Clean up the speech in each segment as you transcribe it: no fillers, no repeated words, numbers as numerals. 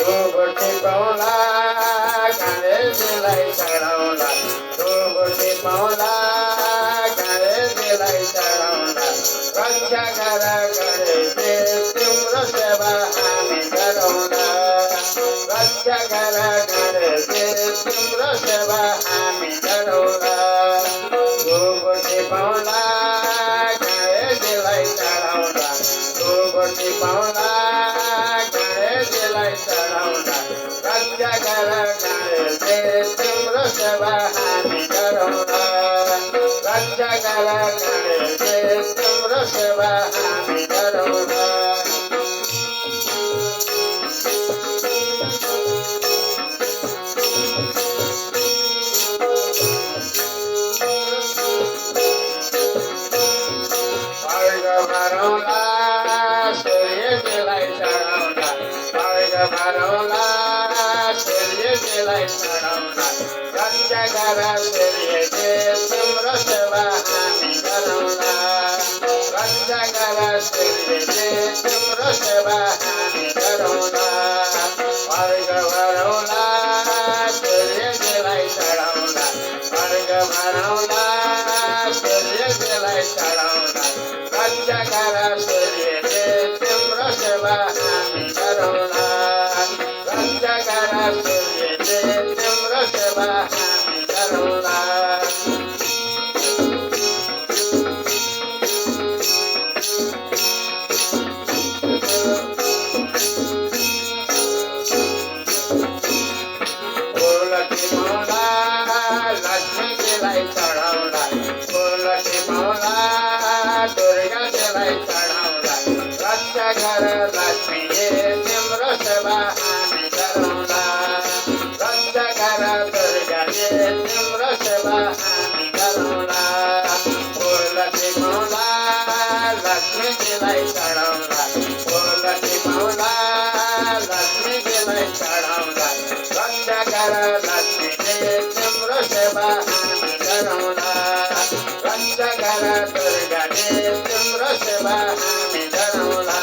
गोटी पाउला गणेशजीलाई चढाउँला गोटी पाउला गणेशजीलाई चढाउँला रक्षा गर गणेशजी तिम्रो सेवा हामी गरौँला रक्षा गर गणेशजी तिम्रो सेवा हामी गरौँला गोटी पाउला गणेशजीलाई चढाउँला गोटी पाउला गणेशजीलाई चढाउँला रक्षा गर गणेशजी तिम्रो सेवा हामी गरौँला रक्षा गर गणेशजी तिम्रो सेवा हामी गरौँला अर्घ भरौँला सूर्यजीलाई चढाउँला अर्घ भरौँला सूर्यजीलाई चढाउँला रक्षा गर सूर्यजी तिम्रो सेवा हामी गरौँला रक्षा गर सूर्यजी तिम्रो सेवा हामी गरौँला अर्घ भरौँला सूर्यजीलाई चढाउँला अर्घ भरौँला सूर्यजीलाई चढाउँला रक्षा गर सूर्यजी तिम्रो सेवा हामी गरौँला रक्षा गर सूर्यजी तिम्रो सेवा हामी गरौँला फुलकी पाउला लक्ष्मीजीलाई चढाउँला फुलकी पाउला दुर्गाजीलाई चढाउँला रक्षा गर लक्ष्मीजी तिम्रो सेवा हामी गरौँला रक्षा गर दुर्गाजी तिम्रो सेवा हामी गरौँला फुलकी पाउला लक्ष्मीजीलाई चढाउँला फुलकी पाउला लक्ष्मीजीलाई चढाउँला रक्षा गर लक्ष्मीजी तिम्रो सेवा हामी गरौँला रक्षा गर दुर्गाजी तिम्रो सेवा हामी गरौँला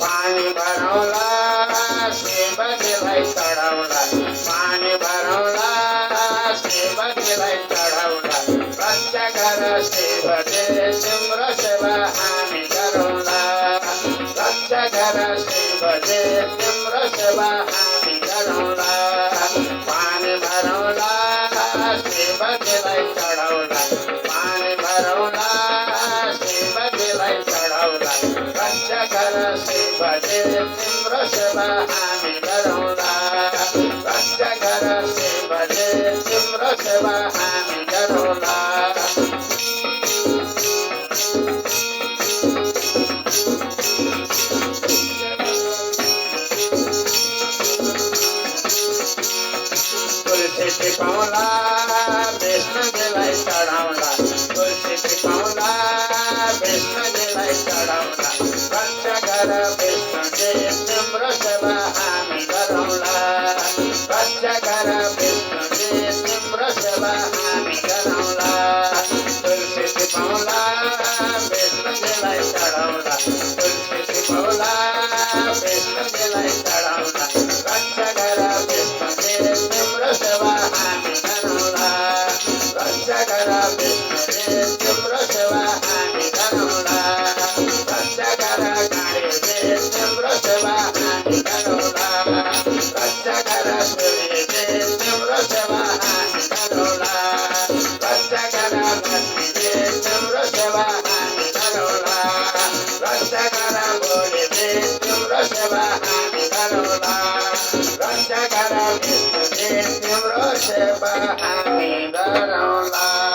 पानी भरौँला शिवजीलाई चढाउँला पानी भरौँला शिवजीलाई चढाउँला रक्षा गर शिवजी तिम्रो सेवा हामी गरौँला रक्षा गर शिवजी तिम्रो सेवा हामी गरौँला पानी भरौँला शिवजीलाई चढाउँला पानी भरौँला शिवजीलाई चढाउँला रक्षा गर शिवजी तिम्रो सेवा हामी गरौँला रक्षा गर शिवजी तिम्रो सेवा हामी गरौँला तुलसी पाउला विष्णुजीलाई चढाउँला तुलसी पाउला विष्णुजीलाई चढाउँला रक्षा गर विष्णुजी तिम्रो सेवा हामी गरौँला रक्षा गर विष्णुजी तिम्रो सेवा हामी गरौँला तुलसी पाउला विष्णुजीलाई चढाउँला तुलसी पाउला विष्णुजीलाई चढाउँला रक्षा गर विष्णुजी तिम्रो सेवा हामी गरौँला रक्षा गर विष्णुजी तिम्रो सेवा हामी गरौँला रक्षा गर गणेशजी तिम्रो सेवा हामी गरौँला रक्षा गर सूर्यजी तिम्रो सेवा हामी गरौँला रक्षा गर लक्ष्मीजी तिम्रो सेवा हामी गरौँला रक्षा गर भोलेजी तिम्रो सेवा हामी गरौँला रक्षा गर विष्णुजी तिम्रो सेवा हामी गरौँला।